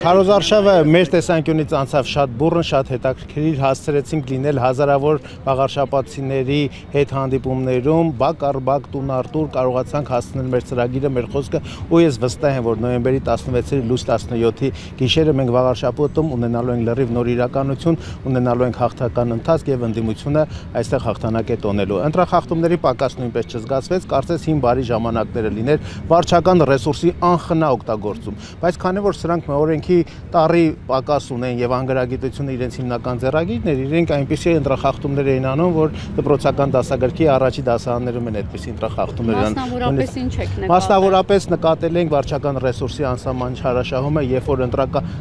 Քարոզարշավը մեր տեսանկյունից անցավ շատ բուռն, շատ հետաքրքիր, հասցրեցինք լինել հազարավոր վաղարշապատցիների հետ հանդիպումներում, բակ առ բակ, տուն առ տուն կարողացանք հասցնել մեր ծրագիրը, մեր խոսքը, ու ես վստահ եմ, որ նոյեմբերի 16-ի լույս 17-ի գիշերը մենք վաղարշապատում ունենալու ենք լրիվ նոր իրականություն, ունենալու ենք հաղթական ընթացք եւ ընդդիմությունը այստեղ հաղթանակ է տոնելու։ Ընտրախախտումների պակաս նույնպես չզգացվեց, կարծես հին բարի ժամանակները լիներ վարչական ռեսուրսի անխնա օգտագործում, բայց քանի որ սրանք մեր օրենքի տարի պակաս ունեն եւ անգրագիտությունը իրենց հիմնական ձեռագիրն էր, իրենք այնպիսի ընտրախախտումներ էին անում, որ դպրոցական դասագրքի առաջի դասարաններում են այդպիսի ընտրախախտումներ անում։ Մասնավորապես ինչ եք նկատել։ Մասնավորապես նկատել ենք վարչական ռեսուրսի անսահման չարաշահումը, երբ որ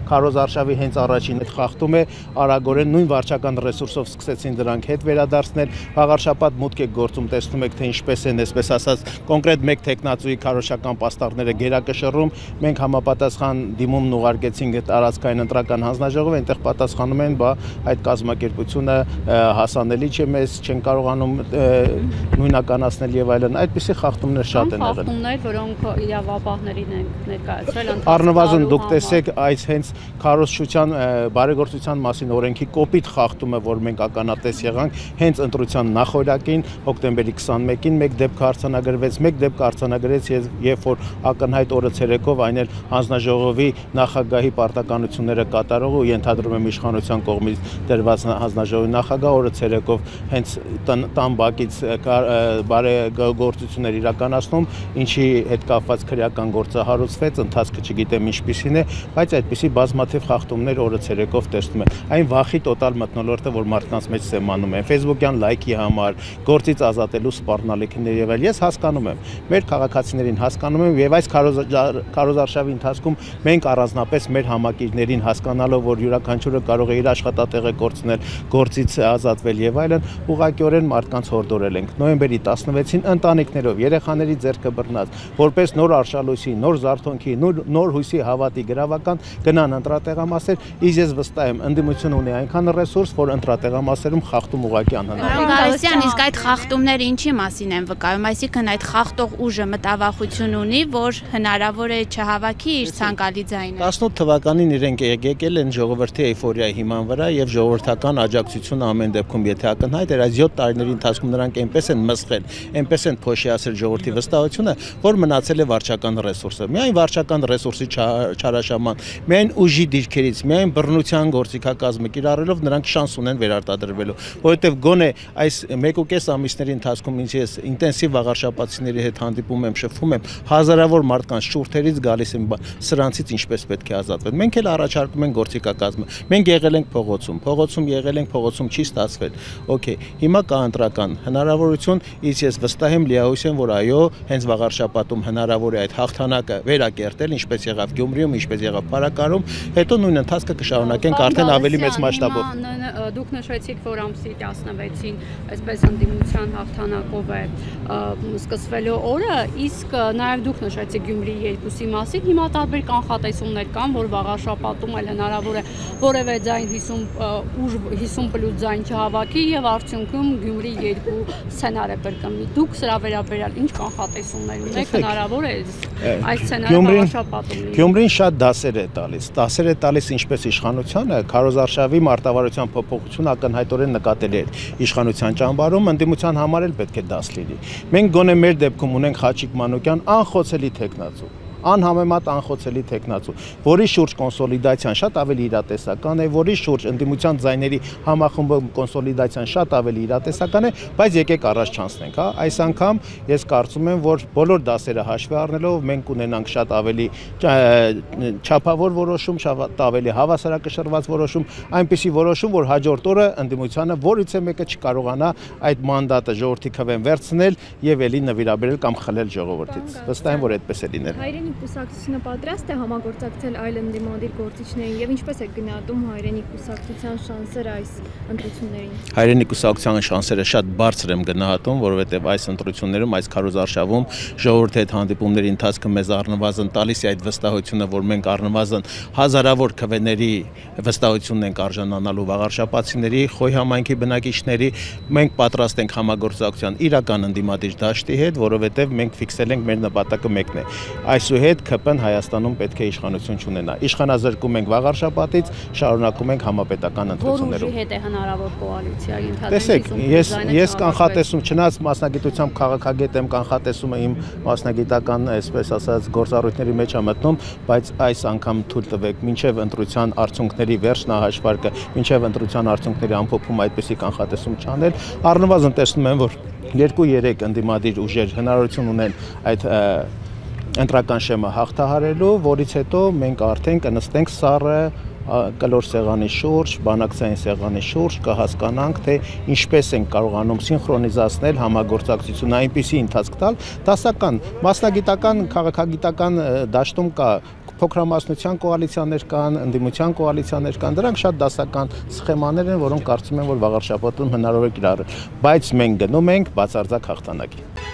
Քարոզարշավի հենց առաջին խախտում է, արագորեն նույն վարչական ռեսուրսով սկսեցին դրանք հետ վերադարձնել, վաղարշապատ մուտք է գործում, տեսնում եք թե ինչպես են, այսպես ասած, կոնկրետ մեկ տեխնացուի քարոզչական պաստառները գերակշռում, մենք համապատասխան դիմումն ուղարկեցինք տարածքային ընտրական հանձնաժողով, այնտեղ պատասխանում են, բա այդ կազմակերպությունը հասանելի չէ մեզ, չեն կարողանում նույնականացնել եւ այլն, այդպիսի խախտումներ շատ են եղել։ Խախտումներ, որոնք իրավապահներին են ներկայացրել, առնվազն դուք տեսեք այս հենց քարոզչության բարեգործության մասին օրենքի կոպիտ խախտումը, որ մենք ականատես եղանք, հենց ընտրության նախօրյակին, հոկտեմբերի 21-ին մեկ դեպք արձանագրվեց, մեկ դեպք արձանագրեց, երբ որ ակնհայտ օրը ցերեկով այն էլ հանձնաժողովի նախագահի պարտականությունները կատարող ու ենթադրում եմ իշխանության կողմից դրված հանձնաժողովի նախագահ օրը ցերեկով հենց տան բակից բարեգործություններ իրականացնում, ինչի հետ կապված քրեական գործը հարուցվեց, ընթացքը չգիտեմ ինչպիսին է, բայց այդպիսի բազմաթիվ խախտումներ օրը ցերեկով տեսնում եմ։ Այն վախի տոտալ մթնոլորտը, որ մարդկանց մեջ սեմանում են, Facebook-յան լայքի համար, գործից ազատելու սպառնալիքներ եւ այլ։ Ես հասկանում եմ, մեր քաղաքացիներին հասկանում եմ եւ այս քարոզարշավի ընթացքում մենք առանձնապես մեր համակիրներին հասկանալով, որ յուրաքանչյուրը կարող է իր աշխատատեղը կորցնել, գործից ազատվել եւ այլն, ուղղակիորեն մարդկանց հորդորել ենք։ Նոյեմբերի 16-ին ընտանիքներով, երեխաների ձեռքը բռնած, որպես նոր արշալույսի, նոր զարթոնքի, նոր հույսի հավատի գրավական գնան ընտրատեղամասեր, ես վստահ եմ, ընդդիմությունը ունի այնքան ռեսուրս, որ ընտրատեղամասերում խախտում ուղղակի անհնար է։ Իսկ այդ խախտումները ինչի մասին են վկայում, այսինքն այդ խախտող ուժը մտավախություն ունի, որ հնարավոր է չհավաքի իր ցանկալի ձայնը։ 18 թվականին իրենք եկել են ժողովրդի էյֆորիայի հիման վրա եւ ժողովրդական աջակցությունը ամեն դեպքում եթե ակնհայտ էր, այս 7 տարիների ընթացքում նրանք այնպես են մսխել, այնպես են փոշիացրել ժողովրդի վստահությունը, որ մնացել է վարչական ռեսուրսը։ Միայն վարչական ռեսուրսի չարաշահման, միայն ուժի դիրքերից, միայն բռնության գործիքակազմը կիրառելով նրանք շանս ունեն վերարտադրվելու, որովհետեւ գոնե այս 1.5 ամիսների ընթացքում ինչ ես ինտենսիվ վաղարշապատցիների հետ հանդիպում եմ, շփվում եմ, հազարավոր մարդկանց շուրթերից գալիս են սրանցից ինչպես պետք է ազատվել։ Մենք էլ առաջարկում ենք գործիքակազմը։ Մենք եղել ենք փողոցում եղել ենք, փողոցում չի ստացվել։ Okay, հիմա կա ընտրական հնարավորություն, ես վստահ եմ լիահույս եմ, որ այո, հենց վաղարշապատում հնարավոր է այդ հաղթանակը վերակերտել, ինչպես եղավ Գյումրիում, ինչպես եղավ Փարակարում, հետո նույն ընթացքը կշարունակենք արդեն ավելի մեծ մասշտաբով։ Դուք նշեցիք, որ ամսի 16-ին այսպես ընդդիմության հաղթանակով է սկսվելու օրը, իսկ նաև դուք նշեցիք Գյումրիի 2-ի մասին, հիմա տարբեր կանխատեսումներ կան, որ վաղարշապատում էլ հնարավոր է որևէ ձայն 50+ ձայն չհավաքի եւ արդյունքում Գյումրիի 2 սցենարը կրկնվի։ Դուք սրա վերաբերյալ ինչ կանխատեսումներ ունեք, հնարավոր է այս սցենարը վաղարշապատում լինի։ Գյումրին շատ դասեր է տալիս ինչպես իշխանությանը, քարոզարշավի մարտավարության փոփոխություն ակնհայտորեն նկատելի է իշխանության ճամբարում, ընդդիմության համար էլ պետք է դաս լինի։ Մենք գոնե մեր դեպքում ունենք Խաչիկ Մանուկյան անխոցելի տեխնացու, անհամեմատ անխոցելի տեխնացու, որի շուրջ կոնսոլիդացիան շատ ավելի իրատեսական է, որի շուրջ ընդդիմության ձայների համախմբը կոնսոլիդացիան շատ ավելի իրատեսական է, բայց եկեք առաջ չանցնենք, հա, այս անգամ ես կարծում եմ, որ բոլոր դասերը հաշվի առնելով մենք ունենանք շատ ավելի չափավոր որոշում, շատ ավելի հավասարակշռված որոշում, այնպիսի որոշում, որ հաջորդ օրը ընդդիմությանը որից է մեկը չկարողանա այդ մանդատը ժողովրդի քվեն վերցնել եւ ելի նվիրաբերել կամ խլել ժողովրդից։ Վստահ եմ, որ այդպես է լինելու։ Կուսակցությունը պատրաստ է համագործակցել այլ ընդդիմադիր գործիչներին եւ ինչպես է գնահատում Հայրենիք կուսակցության շանսերը այս ընտրություններին։ Հայրենիք կուսակցության շանսերը շատ բարձր եմ գնահատում, որովհետեւ այս ընտրություններում, այս քարոզարշավում ժողովրդի հետ հանդիպումների ընթացքը մեզ առնվազն տալիս է այդ վստահությունը, որ մենք առնվազն հազարավոր քվեների վստահությունն ենք արժանանալու վաղարշապատցիների, Խոյ համայնքի բնակիչների, մենք պատրաստ ենք համագործակցության իրական ընդդիմադիր դաշտի հետ, որովհետեւ մենք ֆիքսել ենք մեր նպատակը մեկն է։ Այս Այսուհետ ԿՊ-ն Հայաստանում պետք է իշխանություն չունենա։ Իշխանազրկում ենք վաղ շաբաթից, շարունակում ենք համապետական ընտրություններով։ Որ ուժի հետ է հնարավոր կոալիցիա Տեսեք, ես կանխատեսում, չնայած մասնագիտությամբ քաղաքագետ եմ, կանխատեսումը իմ մասնագիտական, այսպես ասած, գործառույթների մեջ է մտնում, բայց այս անգամ թույլ տվեք, մինչև ընտրության արդյունքների վերջնահաշվարկը, մինչև ընտրության արդյունքների ամփոփումը այդպեսի կանխատեսում չանել, առնվազն տեսնում եմ, որ 2-3 ընդդիմադիր ուժեր հնարավորություն ունեն այդ ընտրական շեմը հաղթահարելու, որից հետո մենք արդեն կնստենք սառը կլոր սեղանի շուրջ, բանակցային սեղանի շուրջ, կհասկանանք, թե ինչպես են կարողանում սինխրոնիզացնել համագործակցությունը, այնպիսի ընթացք տալ, դասական, մասնագիտական, քաղաքագիտական դաշտում կա փոքրամասնության կոալիցիաներ կան, ընդդիմության կոալիցիաներ կան, դրանք շատ դասական սխեմաներ են, որոնք կարծում եմ, որ վաղ շաբաթում հնարավոր է կիրառել, բայց մենք գնում ենք բացարձակ հաղթանակի։